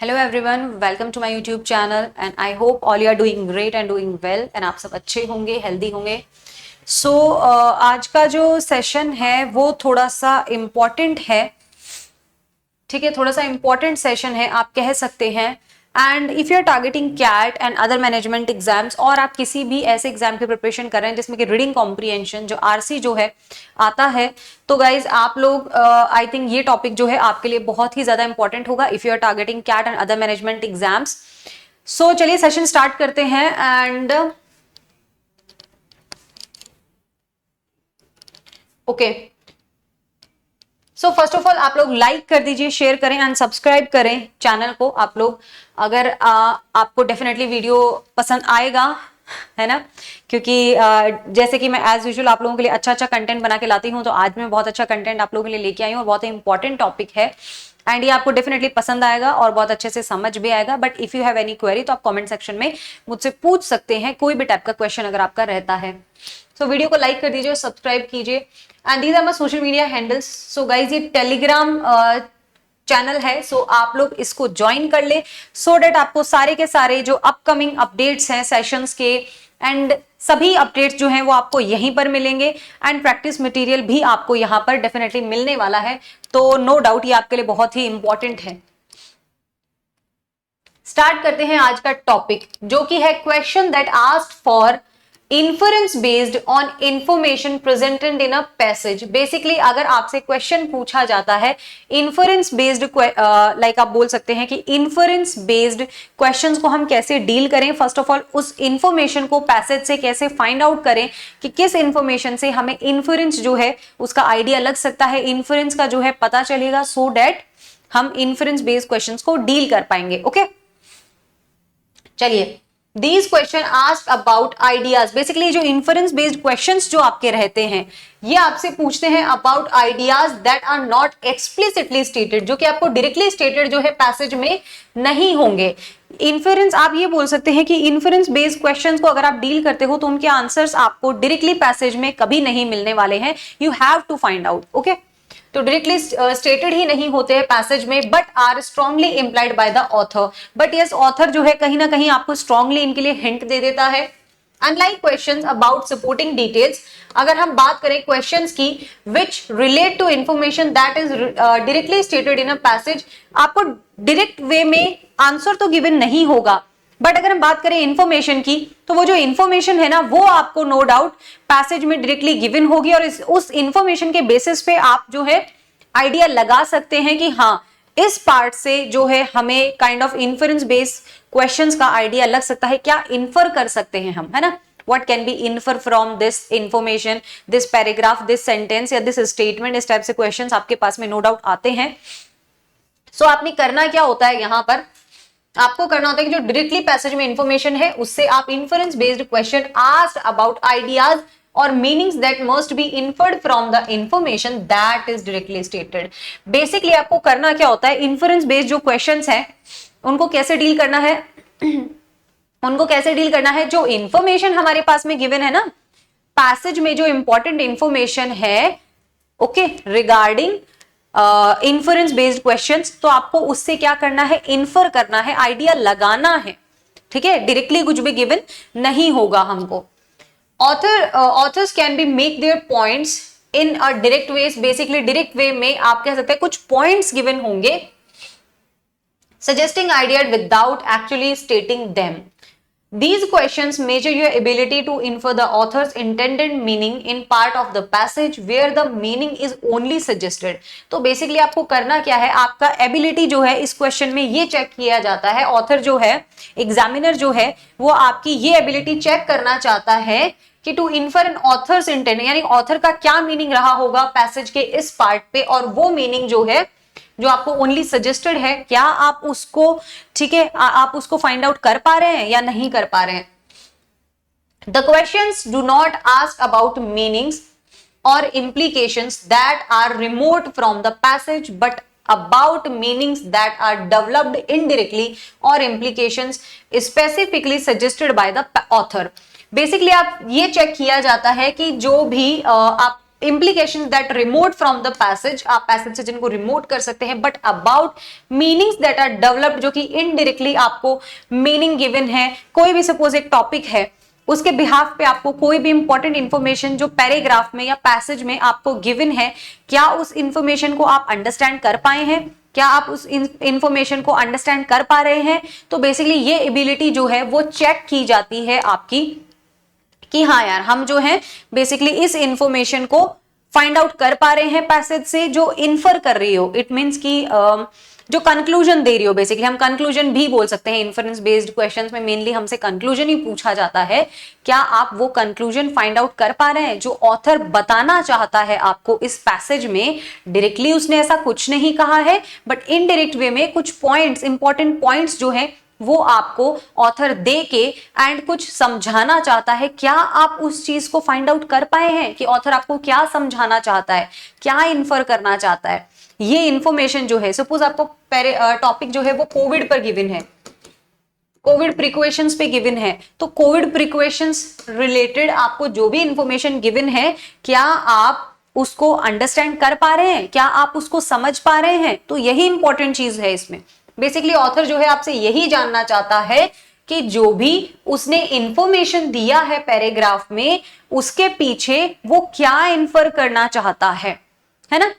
Hello everyone, welcome to my YouTube channel and I hope all you are doing great and doing well and आप सब अच्छे होंगे, healthy होंगे। सो आज का जो सेशन है वो थोड़ा सा इम्पॉर्टेंट है, ठीक है, थोड़ा सा इम्पॉर्टेंट सेशन है आप कह सकते हैं। And if you are targeting CAT and other management exams और आप किसी भी ऐसे एग्जाम की प्रिपरेशन कर रहे हैं जिसमें कि रीडिंग कॉम्प्रिहेंशन जो आरसी जो है आता है, तो गाइज आप लोग आई थिंक ये टॉपिक जो है आपके लिए बहुत ही ज्यादा इंपॉर्टेंट होगा if you are targeting CAT and other management exams. So चलिए सेशन स्टार्ट करते हैं। And okay, so first of all आप लोग लाइक कर दीजिए, शेयर करें एंड सब्सक्राइब करें चैनल को। आप लोग अगर आपको डेफिनेटली वीडियो पसंद आएगा, है ना, क्योंकि जैसे कि मैं एज यूजुअल आप लोगों के लिए अच्छा अच्छा कंटेंट बना के लाती हूँ, तो आज मैं बहुत अच्छा कंटेंट आप लोगों के लिए लेके आई हूँ और बहुत ही इंपॉर्टेंट टॉपिक है एंड ये आपको डेफिनेटली पसंद आएगा और बहुत अच्छे से समझ भी आएगा। But if you have any query तो आप कमेंट सेक्शन में मुझसे पूछ सकते हैं, कोई भी टाइप का क्वेश्चन अगर आपका रहता है। सो वीडियो को लाइक कर दीजिए, सब्सक्राइब कीजिए and these are my social media handles. So guys ये टेलीग्राम चैनल है, सो आप लोग इसको ज्वाइन कर ले सो डेट आपको सारे के सारे जो अपकमिंग अपडेट्स हैं सेशंस के एंड सभी अपडेट्स जो हैं वो आपको यहीं पर मिलेंगे एंड प्रैक्टिस मटेरियल भी आपको यहां पर डेफिनेटली मिलने वाला है। तो नो डाउट ये आपके लिए बहुत ही इंपॉर्टेंट है। स्टार्ट करते हैं आज का टॉपिक जो कि है question that asked for inference based on information presented in a passage. Basically अगर आपसे क्वेश्चन पूछा जाता है इन्फरेंस बेस्ड, लाइक आप बोल सकते हैं कि इन्फरेंस बेस्ड क्वेश्चंस को हम कैसे डील करें। फर्स्ट ऑफ ऑल उस इंफॉर्मेशन को पैसेज से कैसे फाइंड आउट करें कि किस इंफॉर्मेशन से हमें इन्फरेंस जो है उसका आइडिया लग सकता है, इन्फरेंस का जो है पता चलेगा, सो दैट हम इन्फरेंस बेस्ड क्वेश्चंस को डील कर पाएंगे। ओके चलिए, These question asked about ideas। Basically जो inference based questions जो आपके रहते हैं ये आपसे पूछते हैं about ideas that are not explicitly stated, जो कि आपको directly stated जो है पैसेज में नहीं होंगे। इन्फरेंस आप ये बोल सकते हैं कि इन्फरेंस बेस्ड क्वेश्चंस को अगर आप डील करते हो तो उनके आंसर्स आपको डायरेक्टली पैसेज में कभी नहीं मिलने वाले हैं, you have to find out. Okay, तो डायरेक्टली स्टेटेड ही नहीं होते हैं पैसेज में but are strongly implied by the author. But yes, author जो है कहीं ना कहीं आपको स्ट्रांगली इनके लिए हिंट दे देता है। Unlike questions about supporting details, अगर हम बात करें क्वेश्चंस की which relate to information that is directly stated in a passage, आपको डायरेक्ट वे में आंसर तो गिवन नहीं होगा, बट अगर हम बात करें इंफॉर्मेशन की तो वो जो इंफॉर्मेशन है ना वो आपको नो डाउट पैसेज में डायरेक्टली गिवन होगी और उस इंफॉर्मेशन के बेसिस पे आप जो है आइडिया लगा सकते हैं कि हाँ इस पार्ट से जो है हमें kind of inference based questions का आइडिया लग सकता है, क्या इन्फर कर सकते हैं हम, है ना, what can be infer from this information, this paragraph, this sentence या this statement। इस टाइप से क्वेश्चंस आपके पास में नो डाउट आते हैं। सो आपने करना क्या होता है, यहां पर आपको करना होता है कि जो डायरेक्टली पैसेज में इंफॉर्मेशन है उससे आप inference based question asked about ideas और meanings that must be inferred from the information that is directly stated. Basically आपको करना क्या होता है, इन्फरेंस बेस्ड जो क्वेश्चंस हैं उनको कैसे डील करना है उनको कैसे डील करना है, जो इंफॉर्मेशन हमारे पास में गिवन है ना पैसेज में, जो इंपॉर्टेंट इंफॉर्मेशन है okay regarding inference based questions, तो आपको उससे क्या करना है, इन्फर करना है, आइडिया लगाना है, ठीक है, डायरेक्टली कुछ भी गिवन नहीं होगा हमको। Authors can be make their points in a direct ways. Basically direct way में आप कह सकते हैं कुछ पॉइंट्स गिवन होंगे, suggesting ideas without actually stating them. These questions measure your ability to infer the author's intended meaning in part of the passage where the meaning is only suggested. तो basically आपको करना क्या है, आपका ability जो है इस क्वेश्चन में ये चेक किया जाता है, ऑथर जो है, एग्जामिनर जो है वो आपकी ये एबिलिटी चेक करना चाहता है कि to infer an author's intent, यानी ऑथर का क्या मीनिंग रहा होगा पैसेज के इस पार्ट पे, और वो मीनिंग जो है जो आपको ओनली सजेस्टेड है, क्या आप उसको, ठीक है, आप उसको फाइंड आउट कर पा रहे हैं या नहीं कर पा रहे हैं। The questions do not ask about meanings और implications that are remote from the passage but about meanings that are developed indirectly or implications specifically suggested by the author। Basically आप ये चेक किया जाता है कि जो भी आप implications that remote from the passage, आप पैसेज से जिनको रिमोट कर सकते हैं, but about meanings that are developed, जो कि इनडायरेक्टली आपको मीनिंग गिवन है। कोई भी सपोज एक टॉपिक है, उसके बिहाफ पे आपको कोई भी इंपॉर्टेंट इंफॉर्मेशन जो पैराग्राफ में या पैसेज में आपको गिवन है, क्या उस इंफॉर्मेशन को आप अंडरस्टैंड कर पाए हैं, क्या आप उस इंफॉर्मेशन को अंडरस्टैंड कर पा रहे हैं। तो बेसिकली ये एबिलिटी जो है वो चेक की जाती है आपकी, कि हाँ यार हम जो है बेसिकली इस इंफॉर्मेशन को फाइंड आउट कर पा रहे हैं पैसेज से, जो इन्फर कर रही हो। इट मीन्स कि जो कंक्लूजन दे रही हो, बेसिकली हम कंक्लूजन भी बोल सकते हैं। इन्फरेंस बेस्ड क्वेश्चंस में मेनली हमसे कंक्लूजन ही पूछा जाता है, क्या आप वो कंक्लूजन फाइंड आउट कर पा रहे हैं जो ऑथर बताना चाहता है आपको इस पैसेज में। डायरेक्टली उसने ऐसा कुछ नहीं कहा है, बट इनडायरेक्ट वे में कुछ पॉइंट्स, इंपॉर्टेंट पॉइंट्स जो है वो आपको ऑथर दे के एंड कुछ समझाना चाहता है। क्या आप उस चीज को फाइंड आउट कर पाए हैं कि ऑथर आपको क्या समझाना चाहता है, क्या इन्फर करना चाहता है। ये इंफॉर्मेशन जो है, सपोज आपको टॉपिक जो है वो कोविड पर गिवन है, कोविड प्रिकॉशंस पे गिवन है, तो कोविड प्रिकॉशंस रिलेटेड आपको जो भी इंफॉर्मेशन गिवन है, क्या आप उसको अंडरस्टैंड कर पा रहे हैं, क्या आप उसको समझ पा रहे हैं। तो यही इंपॉर्टेंट चीज है इसमें। बेसिकली ऑथर जो है आपसे यही जानना चाहता है कि जो भी उसने इंफॉर्मेशन दिया है पैराग्राफ में, उसके पीछे वो क्या इन्फर करना चाहता है ना।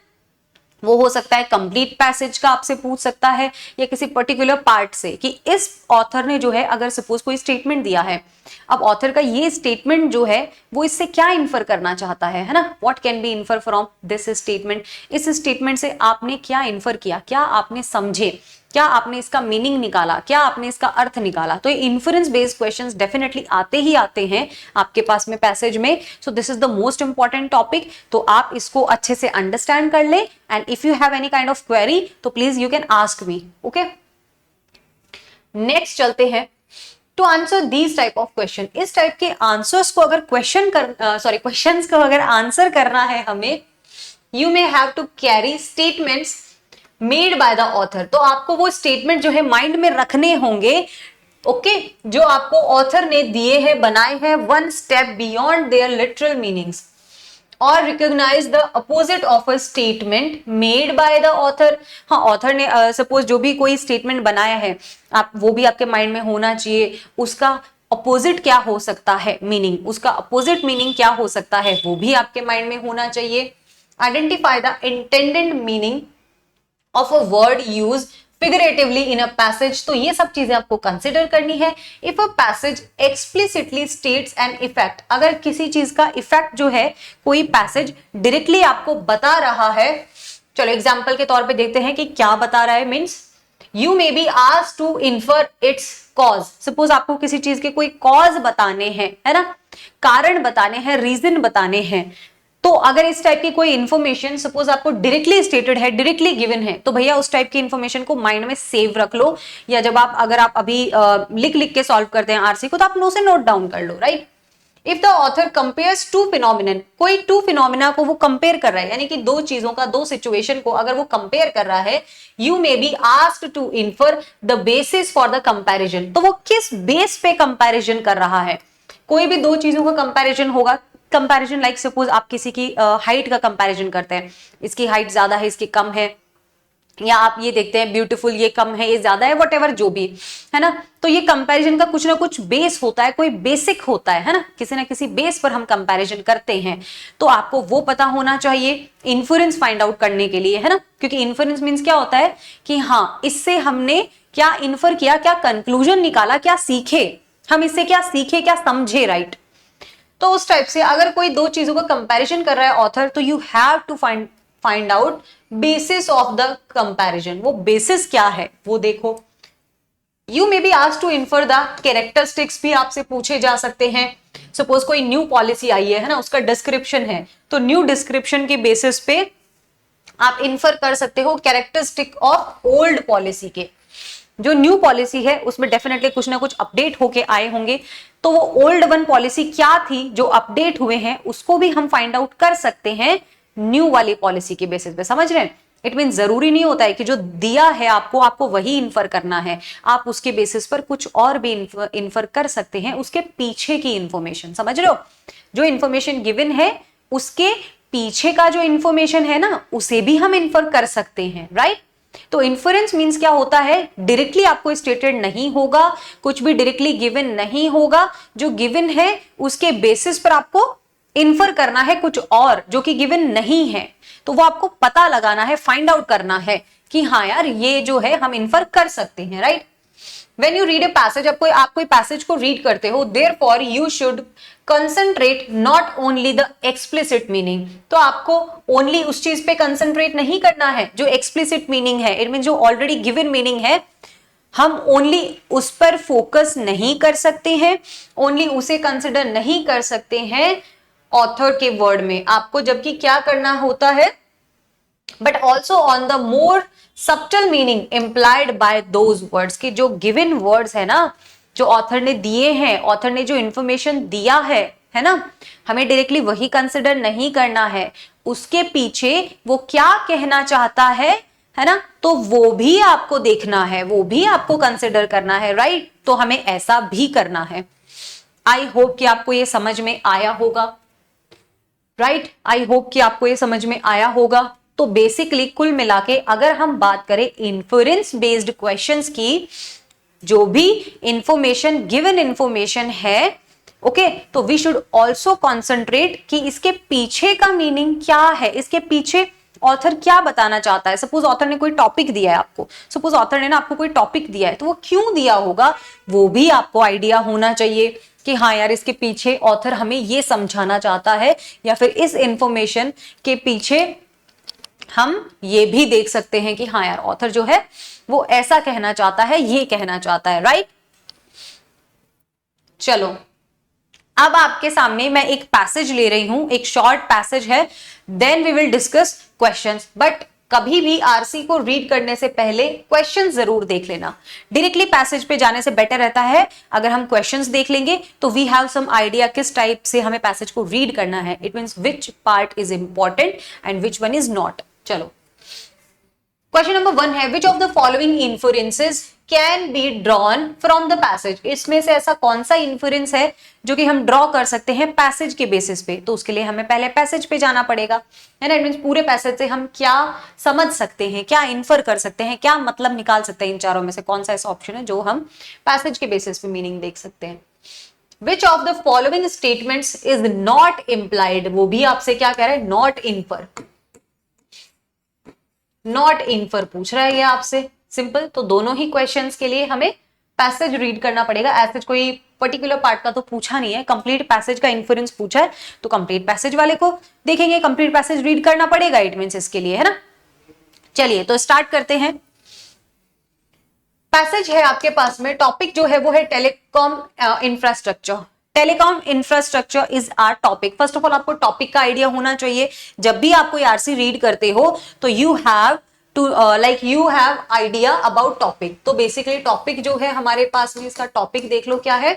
वो हो सकता है कंप्लीट पैसेज का आपसे पूछ सकता है, या किसी पर्टिकुलर पार्ट से, कि इस ऑथर ने जो है अगर सपोज कोई स्टेटमेंट दिया है, अब ऑथर का ये स्टेटमेंट जो है वो इससे क्या इन्फर करना चाहता है ना। What can be infer from this statement, इस स्टेटमेंट से आपने क्या इन्फर किया, क्या आपने समझे, क्या आपने इसका मीनिंग निकाला, क्या आपने इसका अर्थ निकाला। तो ये इन्फरेंस बेस्ड क्वेश्चंस डेफिनेटली आते ही आते हैं आपके पास में पैसेज में। So this is the most important topic. तो आप इसको अच्छे से अंडरस्टैंड कर ले, and if you have any kind of query तो please you can ask me. Okay, next चलते हैं। To answer these type of question, इस टाइप के आंसर्स को अगर क्वेश्चंस को अगर आंसर करना है हमें, you may have to carry statements made by the author. तो आपको वो स्टेटमेंट जो है माइंड में रखने होंगे, ओके, जो आपको ऑथर ने दिए हैं, बनाए हैं, one step beyond their literal meanings, और recognise the opposite of a statement made by the author. हाँ, ऑथर ने सपोज जो भी कोई स्टेटमेंट बनाया है, आप वो भी आपके माइंड में होना चाहिए। उसका अपोजिट क्या हो सकता है मीनिंग, उसका अपोजिट मीनिंग क्या हो सकता है, वो भी आपके माइंड में होना चाहिए। Identify the intended meaning of a word use figuratively in a passage. तो ये सब चीजें आपको कंसिडर करनी है। If a passage explicitly states an effect, अगर किसी चीज का इफेक्ट जो है कोई पैसेज डायरेक्टली आपको बता रहा है, चलो एग्जांपल के तौर पे देखते हैं कि क्या बता रहा है। Means you may be asked to infer its cause. Suppose आपको किसी चीज के कोई कॉज बताने हैं, है ना, कारण बताने हैं, रीजन बताने हैं। तो अगर इस टाइप की कोई इंफॉर्मेशन सपोज आपको डायरेक्टली स्टेटेड है, डायरेक्टली गिवन है, तो भैया उस टाइप की इंफॉर्मेशन को माइंड में सेव रख लो, या जब आप अगर आप अभी लिख के सॉल्व करते हैं आरसी को, तो आप नो से नोट डाउन कर लो, right. If the author compares to phenomenon, कोई टू फिनोमिना को वो कंपेयर कर रहा है, यानी कि दो चीजों का, दो सिचुएशन को अगर वो कंपेयर कर रहा है, you may be asked to infer the basis for the comparison. तो वो किस बेस पे कंपैरिजन कर रहा है। कोई भी दो चीजों का कंपैरिजन होगा, कंपैरिजन लाइक सपोज आप किसी की हाइट का कंपैरिजन करते हैं, इसकी हाइट ज्यादा है, इसकी कम है, या आप ये देखते हैं ब्यूटीफुल, ये कम है, ये ज्यादा है, व्हाटएवर जो भी है ना। तो ये कंपैरिजन का कुछ ना कुछ बेस होता है, कोई बेसिक होता है ना, किसी ना किसी बेस पर हम कंपैरिजन करते हैं। तो आपको वो पता होना चाहिए इन्फरेंस फाइंड आउट करने के लिए, है ना, क्योंकि इन्फरेंस मीन्स क्या होता है कि हाँ, इससे हमने क्या इन्फर किया, क्या कंक्लूजन निकाला, क्या सीखे, हम इससे क्या सीखे, क्या समझे, राइट। तो उस टाइप से अगर कोई दो चीजों का कंपैरिजन कर रहा है ऑथर, तो you have to find out basis of the comparison. वो बेसिस क्या है वो देखो। You may be asked to infer the characteristics भी आपसे पूछे जा सकते हैं। सपोज कोई न्यू पॉलिसी आई है ना, उसका डिस्क्रिप्शन है, तो न्यू डिस्क्रिप्शन के बेसिस पे आप इन्फर कर सकते हो कैरेक्टरिस्टिक ऑफ ओल्ड पॉलिसी के। जो न्यू पॉलिसी है उसमें डेफिनेटली कुछ ना कुछ अपडेट होके आए होंगे, तो वो ओल्ड वन पॉलिसी क्या थी जो अपडेट हुए हैं, उसको भी हम फाइंड आउट कर सकते हैं न्यू वाली पॉलिसी के बेसिस पे। समझ रहे हैं? इट मीन जरूरी नहीं होता है कि जो दिया है आपको वही इन्फर करना है, आप उसके बेसिस पर कुछ और भी इन्फर कर सकते हैं, उसके पीछे की इंफॉर्मेशन। समझ रहे हो? जो इंफॉर्मेशन गिवन है उसके पीछे का जो इंफॉर्मेशन है ना उसे भी हम इन्फर कर सकते हैं, राइट। तो इन्फरेंस मीन्स क्या होता है, डायरेक्टली आपको स्टेटेड नहीं होगा, कुछ भी डायरेक्टली गिवन नहीं होगा, जो गिवन है उसके बेसिस पर आपको इन्फर करना है कुछ और जो कि गिवन नहीं है, तो वो आपको पता लगाना है, फाइंड आउट करना है कि हाँ यार ये जो है हम इन्फर कर सकते हैं, right. When you read a passage, आप कोई पैसेज को रीड करते हो, therefore you should concentrate not only the explicit meaning, तो आपको only उस चीज पे concentrate नहीं करना है जो explicit meaning है, it means जो already given meaning है, हम ओनली उस पर फोकस नहीं कर सकते हैं, ओनली उसे कंसिडर नहीं कर सकते हैं ऑथर के वर्ड में, आपको जबकि क्या करना होता है, but also on the more subtle meaning implied by those words, की जो गिवन वर्ड्स है ना, जो ऑथर ने दिए हैं, ऑथर ने जो इंफॉर्मेशन दिया है ना, हमें डायरेक्टली वही कंसिडर नहीं करना है, उसके पीछे वो क्या कहना चाहता है ना, तो वो भी आपको देखना है, वो भी आपको कंसिडर करना है, राइट। तो हमें ऐसा भी करना है। आई होप कि आपको ये समझ में आया होगा, राइट। आई होप कि आपको ये समझ में आया होगा। तो बेसिकली कुल मिला के अगर हम बात करें इन्फरेंस बेस्ड क्वेश्चंस की, जो भी इंफॉर्मेशन गिवन इंफॉर्मेशन है, ओके, तो वी शुड ऑल्सो कॉन्सेंट्रेट कि इसके पीछे का मीनिंग क्या है, इसके पीछे ऑथर क्या बताना चाहता है। सपोज ऑथर ने कोई टॉपिक दिया है आपको, सपोज ऑथर ने ना आपको कोई टॉपिक दिया है, तो वो क्यों दिया होगा वो भी आपको आइडिया होना चाहिए कि हाँ यार इसके पीछे ऑथर हमें ये समझाना चाहता है, या फिर इस इंफॉर्मेशन के पीछे हम ये भी देख सकते हैं कि हाँ यार ऑथर जो है वो ऐसा कहना चाहता है, ये कहना चाहता है, राइट। चलो अब आपके सामने मैं एक पैसेज ले रही हूं, एक शॉर्ट पैसेज है, then we will discuss questions. But कभी भी आरसी को रीड करने से पहले क्वेश्चन जरूर देख लेना, डायरेक्टली पैसेज पे जाने से बेटर रहता है अगर हम क्वेश्चंस देख लेंगे तो वी हैव सम आइडिया किस टाइप से हमें पैसेज को रीड करना है, it means which part is important and which one is not. चलो क्वेश्चन नंबर 1 है, which of the following influences can be drawn from the passage, इसमें से ऐसा कौन सा इन्फ्लुएंस है जो कि हम ड्रॉ कर सकते हैं पैसेज के बेसिस पे। तो उसके लिए हमें पहले पैसेज पे जाना पड़ेगा, है ना। इट मींस पूरे पैसेज से हम क्या समझ सकते हैं, क्या इन्फर कर सकते हैं, क्या मतलब निकाल सकते हैं, इन चारों में से कौन सा ऐसा ऑप्शन है जो हम पैसेज के बेसिस पे मीनिंग देख सकते हैं। Which of the following statements is not implied, वो भी आपसे क्या कह रहा है, नॉट इन्फर, नॉट इन्फर पूछ रहा है ये आपसे, सिंपल। तो दोनों ही क्वेश्चंस के लिए हमें पैसेज रीड करना पड़ेगा, ऐसे कोई पर्टिकुलर पार्ट का तो पूछा नहीं है, कंप्लीट पैसेज का इन्फ्लुएंस पूछा है तो कंप्लीट पैसेज वाले को देखेंगे, कंप्लीट पैसेज रीड करना पड़ेगा, इट मींस इसके लिए, है ना। चलिए तो स्टार्ट करते हैं। पैसेज है आपके पास में, टॉपिक जो है वो है telecom infrastructure. Telecom infrastructure is our topic. First of all आपको टॉपिक का आइडिया होना चाहिए, जब भी आप कोई आरसी रीड करते हो तो you have to you have idea about topic. तो बेसिकली टॉपिक जो है हमारे पास में, इसका टॉपिक देख लो क्या है,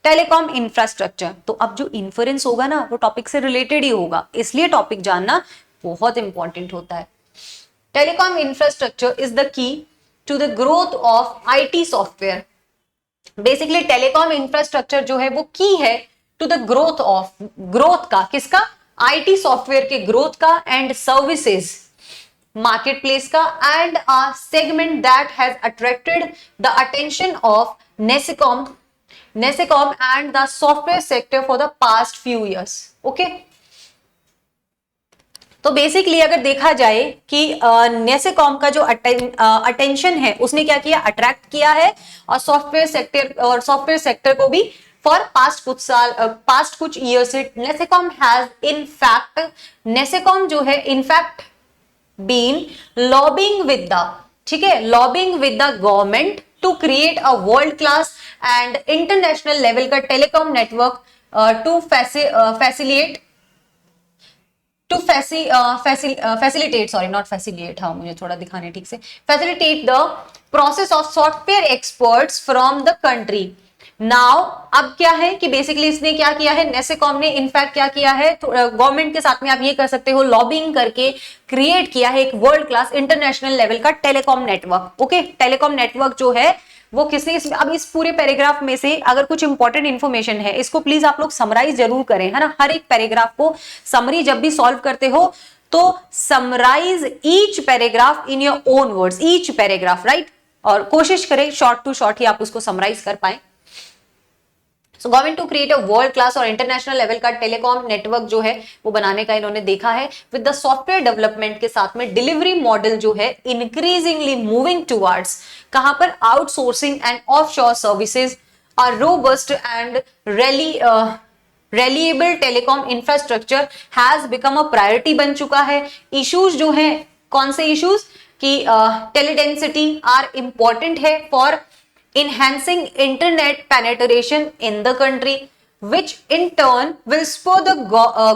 टेलीकॉम इंफ्रास्ट्रक्चर। तो अब जो इन्फ्लुएंस होगा ना वो टॉपिक से रिलेटेड ही होगा, इसलिए टॉपिक जानना बहुत इंपॉर्टेंट होता है। Telecom infrastructure is the key to the growth of IT software. Basically telecom infrastructure जो है वो की है to the growth of, growth का किसका, आईटी सॉफ्टवेयर के ग्रोथ का, एंड सर्विसेज मार्केट प्लेस का, and a segment that has attracted the attention of NASSCOM and the software sector for the past few years. Okay, तो basically अगर देखा जाए कि नेसेकॉम का जो अटेंशन है उसने क्या किया, अट्रैक्ट किया है, और सॉफ्टवेयर सेक्टर को भी फॉर पास्ट कुछ साल, पास्ट कुछ ईयर से नेसेकॉम जो है in fact been lobbying with the, ठीक है, lobbying with the government to create a world class and international level का टेलीकॉम नेटवर्क टू फैसिलिटेट, हाँ मुझे थोड़ा दिखाने ठीक से, facilitate the process of software experts from the country. Now अब क्या है कि बेसिकली इसने क्या किया है, नेसेकॉम ने इनफैक्ट क्या किया है, गवर्नमेंट के साथ में आप ये कर सकते हो, लॉबिंग करके क्रिएट किया है एक वर्ल्ड क्लास इंटरनेशनल लेवल का telecom network. Okay, telecom network जो है वो किसने अब इस पूरे पैराग्राफ में से अगर कुछ इंपॉर्टेंट इंफॉर्मेशन है इसको प्लीज आप लोग समराइज जरूर करें, है ना। हर एक पैराग्राफ को समरी जब भी सॉल्व करते हो तो summarize each paragraph in your own words, each paragraph, right. और कोशिश करें शॉर्ट टू शॉर्ट ही आप उसको समराइज कर पाए। So government to create a world class और इंटरनेशनल लेवल का टेलीकॉम नेटवर्क जो है वो बनाने का इन्होंने देखा है, विद द सॉफ्टवेयर डेवलपमेंट के साथ में डिलीवरी मॉडल जो है इंक्रीजिंगली मूविंग टुवर्ड्स कहां पर outsourcing and offshore services, are robust and reliable telecom infrastructure has become a priority बन चुका है। इश्यूज जो हैं कौन से इश्यूज कि टेलीडेंसिटी आर इंपॉर्टेंट है for enhancing internet penetration in the country, which in turn will spur the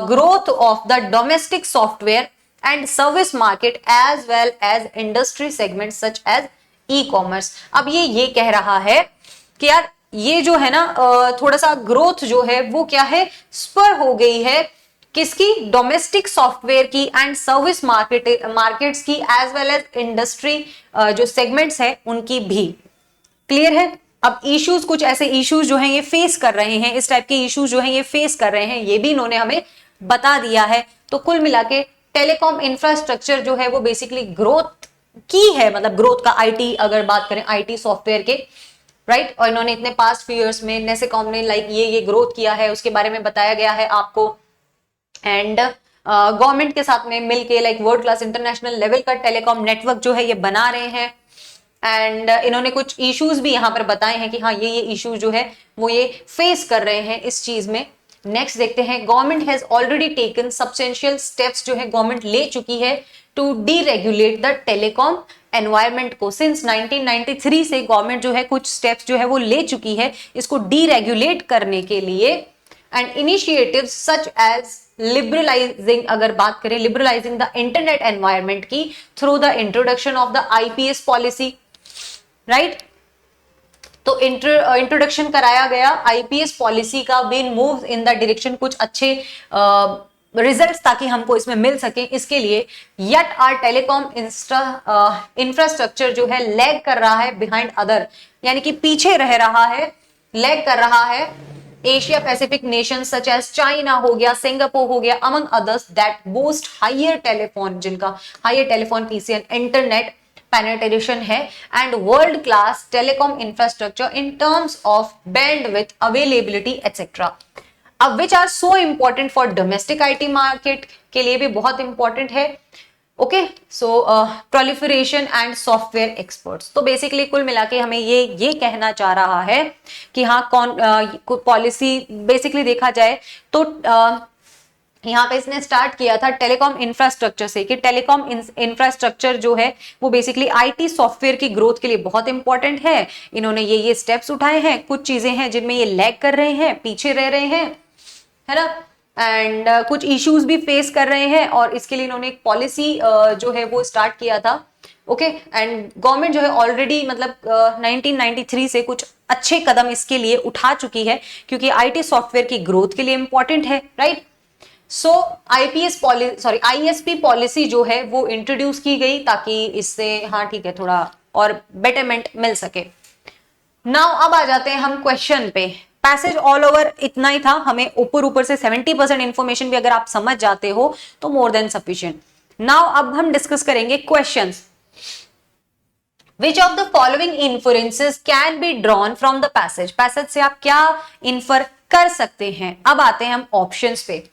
growth of the domestic software and service market as well as industry segments such as e-commerce। अब ये कह रहा है कि यार ये जो है ना थोड़ा सा ग्रोथ जो है वो क्या है, स्पर हो गई है किसकी, डोमेस्टिक सॉफ्टवेयर की एंड सर्विस मार्केट्स की एज वेल एज इंडस्ट्री जो सेगमेंट्स है उनकी भी। क्लियर है। अब इश्यूज, कुछ ऐसे इश्यूज जो हैं ये फेस कर रहे हैं, इस टाइप के इश्यूज जो हैं ये फेस कर रहे हैं, ये भी इन्होंने हमें बता दिया है। तो कुल मिला के टेलीकॉम इंफ्रास्ट्रक्चर जो है वो बेसिकली ग्रोथ की है, मतलब ग्रोथ का आईटी अगर बात करें आईटी सॉफ्टवेयर के, राइट। और इन्होंने इतने पास्ट फ्यू ईयर्स में नेसेकॉम ने लाइक ये ग्रोथ किया है उसके बारे में बताया गया है आपको। एंड गवर्नमेंट के साथ में मिलके like world class international level का टेलीकॉम नेटवर्क जो है ये बना रहे हैं। एंड इन्होंने कुछ इश्यूज भी यहाँ पर बताए हैं कि हाँ ये इश्यूज जो है वो ये फेस कर रहे हैं इस चीज में। नेक्स्ट देखते हैं, government has already taken substantial steps जो है गवर्नमेंट ले चुकी है to deregulate the telecom environment को। सिंस 1993 से गवर्नमेंट जो है कुछ स्टेप्स जो है वो ले चुकी है इसको डीरेगुलेट करने के लिए। And initiatives such as liberalizing, अगर बात करें लिबरलाइजिंग द इंटरनेट एनवायरनमेंट की through the introduction of the IPS policy, right. तो इंट्रोडक्शन कराया गया आईपीएस पॉलिसी का, been move in the direction, कुछ अच्छे रिजल्ट्स ताकि हमको इसमें मिल सके इसके लिए। यट आर टेलीकॉम इंफ्रास्ट्रक्चर जो है लैग कर रहा है बिहाइंड अदर, यानी कि पीछे रह रहा है, लैग कर रहा है Asia Pacific nation such as China हो गया, सिंगापुर हो गया, among others that boast higher telephone, जिनका higher telephone PC and internet penetration है and world class telecom infrastructure in terms of bandwidth, availability et cetera, अब which are so important for domestic IT market के लिए भी बहुत important है। Okay, so proliferation and software experts. तो basically कुल मिला के हमें ये कहना चाह रहा है कि हाँ कौन पॉलिसी बेसिकली देखा जाए तो यहाँ पे इसने स्टार्ट किया था टेलीकॉम इंफ्रास्ट्रक्चर से कि टेलीकॉम इंफ्रास्ट्रक्चर जो है वो बेसिकली आईटी सॉफ्टवेयर की ग्रोथ के लिए बहुत इंपॉर्टेंट है। इन्होंने ये स्टेप्स उठाए हैं, कुछ चीजें हैं जिनमें ये लैग कर रहे हैं, पीछे रह रहे हैं, है ना। एंड कुछ इश्यूज भी फेस कर रहे हैं और इसके लिए इन्होंने एक पॉलिसी जो है वो स्टार्ट किया था। ओके, एंड गवर्नमेंट जो है ऑलरेडी मतलब 1993 से कुछ अच्छे कदम इसके लिए उठा चुकी है क्योंकि आईटी सॉफ्टवेयर की ग्रोथ के लिए इंपॉर्टेंट है, राइट। सो आईएसपी पॉलिसी जो है वो इंट्रोड्यूस की गई ताकि इससे हाँ ठीक है थोड़ा और बेटरमेंट मिल सके। नाउ अब आ जाते हैं हम क्वेश्चन पे। पैसेज ऑल ओवर इतना ही था, हमें ऊपर से 70% इंफॉर्मेशन भी अगर आप समझ जाते हो तो मोर देन सफिशिएंट। नाउ अब हम डिस्कस करेंगे questions. Which of the following inferences can be drawn from the passage? Passage से आप क्या इन्फर कर सकते हैं। अब आते हैं हम ऑप्शंस पे।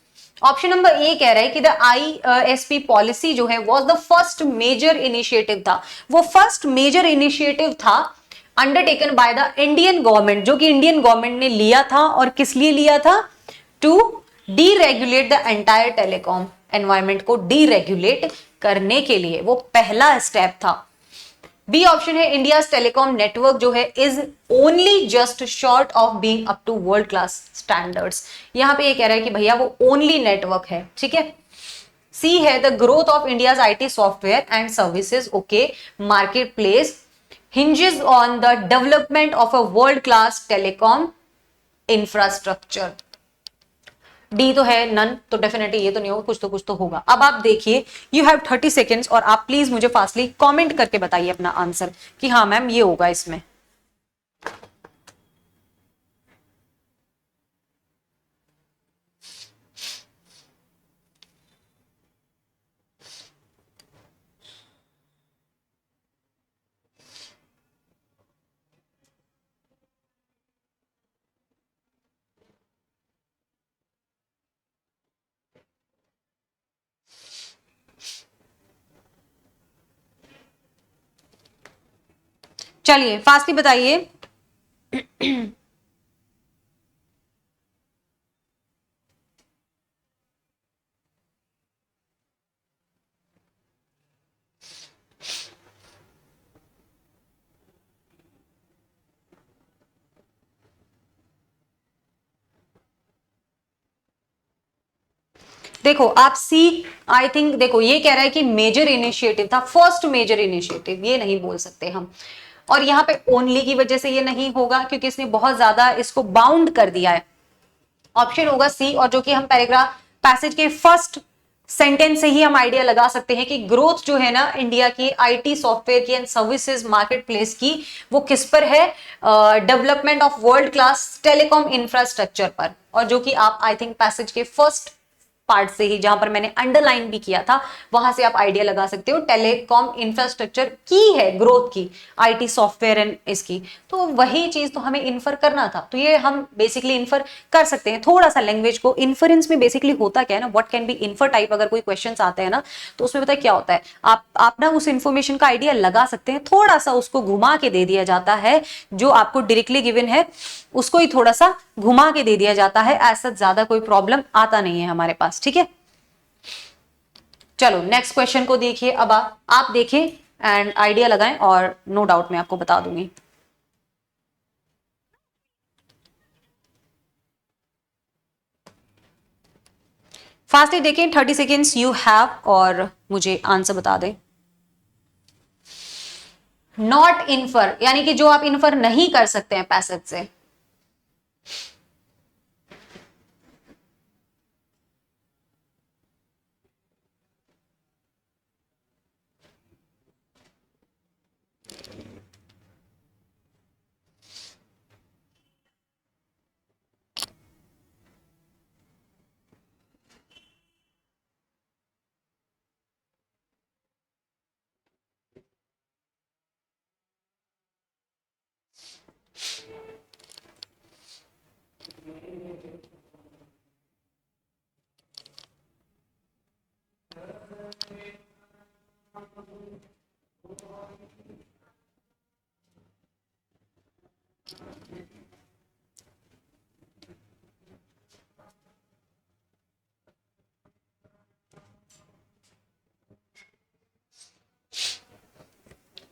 ऑप्शन नंबर ए कह रहा है कि द आईएसपी पॉलिसी जो है was the first major initiative था, वो फर्स्ट मेजर इनिशिएटिव था undertaken by the Indian government, जो कि इंडियन गवर्नमेंट ने लिया था। और किस लिए लिया था? To deregulate the entire telecom environment को डीरेगुलेट करने के लिए वो पहला स्टेप था। बी ऑप्शन है इंडिया टेलीकॉम नेटवर्क जो है is only just short of being up to world class standards. यहां पे ये कह रहा है कि भैया वो ओनली नेटवर्क है, ठीक है। सी है the growth of India's IT software and services, okay, market place hinges on the development of a world class telecom infrastructure। D तो है नन, तो डेफिनेटली ये तो नहीं होगा, कुछ तो होगा। अब आप देखिए, यू हैव 30 सेकेंड्स और आप प्लीज मुझे फास्टली कमेंट करके बताइए अपना आंसर कि हाँ मैम ये होगा इसमें। चलिए फास्टली बताइए। देखो आप सी, आई थिंक देखो ये कह रहा है कि मेजर इनिशिएटिव था, फर्स्ट मेजर इनिशिएटिव, ये नहीं बोल सकते हम। और यहाँ पे ओनली की वजह से ये नहीं होगा क्योंकि इसने बहुत ज्यादा इसको बाउंड कर दिया है। ऑप्शन होगा सी, और जो कि हम पैराग्राफ पैसेज के फर्स्ट सेंटेंस से ही हम आइडिया लगा सकते हैं कि ग्रोथ जो है ना इंडिया की आईटी सॉफ्टवेयर की एंड सर्विसेज मार्केट प्लेस की, वो किस पर है, development of world class telecom infrastructure पर। और जो कि आप आई थिंक पैसेज के फर्स्ट पार्ट से ही, जहां पर मैंने अंडरलाइन भी किया था, वहां से आप आइडिया लगा सकते हो टेलीकॉम इंफ्रास्ट्रक्चर की है ग्रोथ की, आईटी सॉफ्टवेयर एंड इसकी। तो वही चीज तो हमें इन्फर करना था, तो ये हम बेसिकली इन्फर कर सकते हैं। थोड़ा सा लैंग्वेज को इन्फरेंस में बेसिकली होता क्या है ना, what can be infer type, अगर कोई क्वेश्चन आते हैं ना तो उसमें पता है क्या होता है, आप ना उस इन्फॉर्मेशन का आइडिया लगा सकते हैं, थोड़ा सा उसको घुमा के दे दिया जाता है, जो आपको डायरेक्टली गिवन है उसको ही थोड़ा सा घुमा के दे दिया जाता है, ऐसा ज्यादा कोई प्रॉब्लम आता नहीं है हमारे पास, ठीक है। चलो नेक्स्ट क्वेश्चन को देखिए। अब आप देखें एंड आइडिया लगाएं, और नो डाउट मैं आपको बता दूंगी। फास्टली देखें, 30 सेकेंड्स यू हैव, और मुझे आंसर बता दें। नॉट इन्फर यानी कि जो आप इन्फर नहीं कर सकते हैं पैसेज से।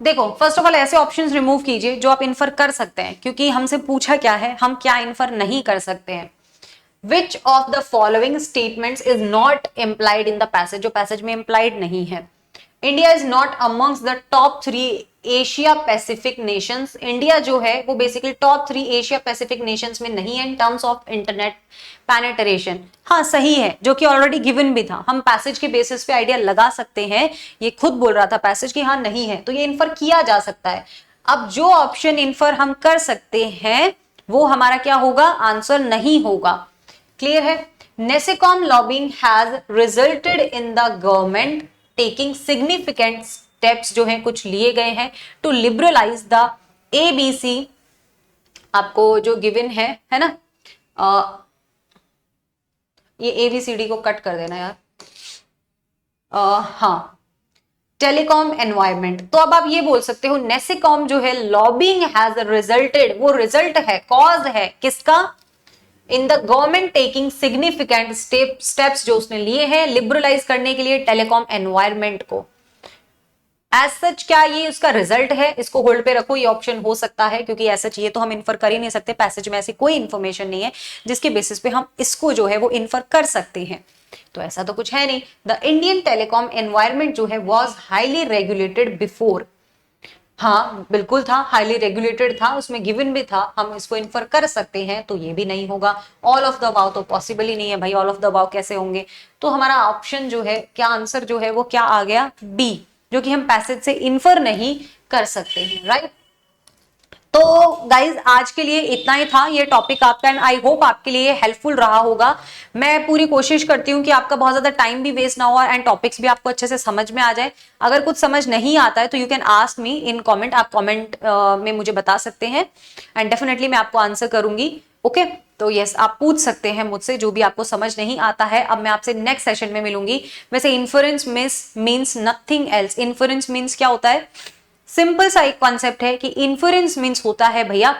देखो फर्स्ट ऑफ ऑल ऐसे ऑप्शंस रिमूव कीजिए जो आप इन्फर कर सकते हैं, क्योंकि हमसे पूछा क्या है, हम क्या इन्फर नहीं कर सकते हैं। Which of the following statements is not implied in the passage, जो पैसेज में implied नहीं है। India is not amongst the top 3 Asia Pacific Nations. India जो है वो basically top 3 Asia Pacific Nations में नहीं है इन टर्म्स ऑफ इंटरनेट पेनिट्रेशन। हाँ सही है, जो कि ऑलरेडी गिवन भी था, हम पैसेज के बेसिस पे आइडिया लगा सकते हैं। ये खुद बोल रहा था पैसेज की हाँ नहीं है, तो ये इन्फर किया जा सकता है। अब जो ऑप्शन इन्फर हम कर सकते हैं वो हमारा क्या होगा, आंसर नहीं होगा। क्लियर है। NASSCOM lobbying has resulted in the government taking significant steps, जो हैं कुछ लिए गए हैं टू लिबरलाइज द एबीसी। आपको जो गिवन है ना, ये एबीसीडी को कट कर देना यार। हाँ, टेलीकॉम एनवायरमेंट। तो अब आप ये बोल सकते हो नेसेकॉम जो है लॉबिंग हैज रिजल्टेड, वो रिजल्ट है, कॉज है किसका, इन the government taking significant steps जो उसने लिए हैं लिबरलाइज करने के लिए टेलीकॉम एनवायरमेंट को। एज सच क्या ये उसका रिजल्ट है, इसको होल्ड पे रखो, ये ऑप्शन हो सकता है, क्योंकि एज सच ये तो हम इन्फर कर ही नहीं सकते, पैसेज में ऐसी कोई इंफॉर्मेशन नहीं है जिसके बेसिस पे हम इसको जो है वो इन्फर कर सकते हैं, तो ऐसा तो कुछ है नहीं। द इंडियन टेलीकॉम एनवायरमेंट जो है वॉज हाईली रेगुलेटेड बिफोर। हाँ बिल्कुल था, हाईली रेगुलेटेड था, उसमें गिवन भी था, हम इसको इन्फर कर सकते हैं, तो ये भी नहीं होगा। ऑल ऑफ द अबाव तो पॉसिबल ही नहीं है भाई, ऑल ऑफ द अबाव कैसे होंगे। तो हमारा ऑप्शन जो है, क्या आंसर जो है वो क्या आ गया, बी, जो कि हम पैसेज से इन्फर नहीं कर सकते हैं, राइट। तो गाइज आज के लिए इतना ही था ये टॉपिक आपका, एंड आई होप आपके लिए हेल्पफुल रहा होगा। मैं पूरी कोशिश करती हूँ कि आपका बहुत ज्यादा टाइम भी वेस्ट ना हो एंड टॉपिक्स भी आपको अच्छे से समझ में आ जाए। अगर कुछ समझ नहीं आता है तो you can ask me in comment, आप कमेंट में मुझे बता सकते हैं एंड डेफिनेटली मैं आपको आंसर करूंगी। ओके तो यस, आप पूछ सकते हैं मुझसे जो भी आपको समझ नहीं आता है। अब मैं आपसे नेक्स्ट सेशन में मिलूंगी। वैसे inference means nothing else, inference means क्या होता है, सिंपल सा एक कॉन्सेप्ट है कि इन्फ्रेंस मीन्स होता है भैया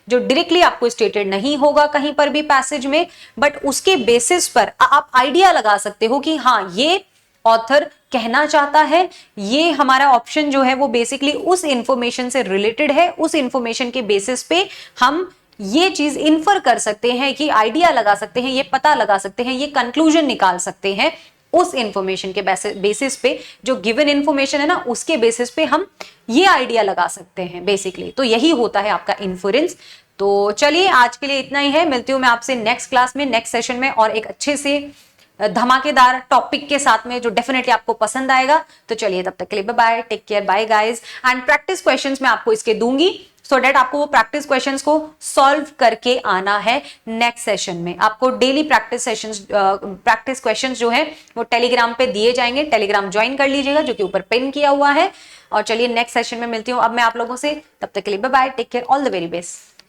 जो डायरेक्टली आपको स्टेटेड नहीं होगा कहीं पर भी पैसेज में, बट उसके बेसिस पर आप आइडिया लगा सकते हो कि हाँ ये ऑथर कहना चाहता है, ये हमारा ऑप्शन जो है वो बेसिकली उस इंफॉर्मेशन से रिलेटेड है, उस इंफॉर्मेशन के बेसिस पे हम ये चीज इन्फर कर सकते हैं, कि आइडिया लगा सकते हैं, ये पता लगा सकते हैं, ये कंक्लूजन निकाल सकते हैं उस इंफॉर्मेशन के बेसिस पे, जो गिवन इंफॉर्मेशन है ना उसके बेसिस पे हम ये आइडिया लगा सकते हैं बेसिकली। तो यही होता है आपका इन्फ्रेंस। तो चलिए आज के लिए इतना ही है, मिलती हूं मैं आपसे नेक्स्ट क्लास में, नेक्स्ट सेशन में, और एक अच्छे से धमाकेदार टॉपिक के साथ में जो डेफिनेटली आपको पसंद आएगा। तो चलिए तब तक के लिए bye bye, take care, bye guys. And practice questions मैं आपको इसके दूंगी सो डेट आपको वो प्रैक्टिस क्वेश्चंस को सॉल्व करके आना है नेक्स्ट सेशन में। आपको डेली प्रैक्टिस क्वेश्चंस जो है वो टेलीग्राम पे दिए जाएंगे, टेलीग्राम ज्वाइन कर लीजिएगा जो कि ऊपर पिन किया हुआ है। और चलिए नेक्स्ट सेशन में मिलती हूँ अब मैं आप लोगों से, तब तक के लिए bye bye, take care, all the very best.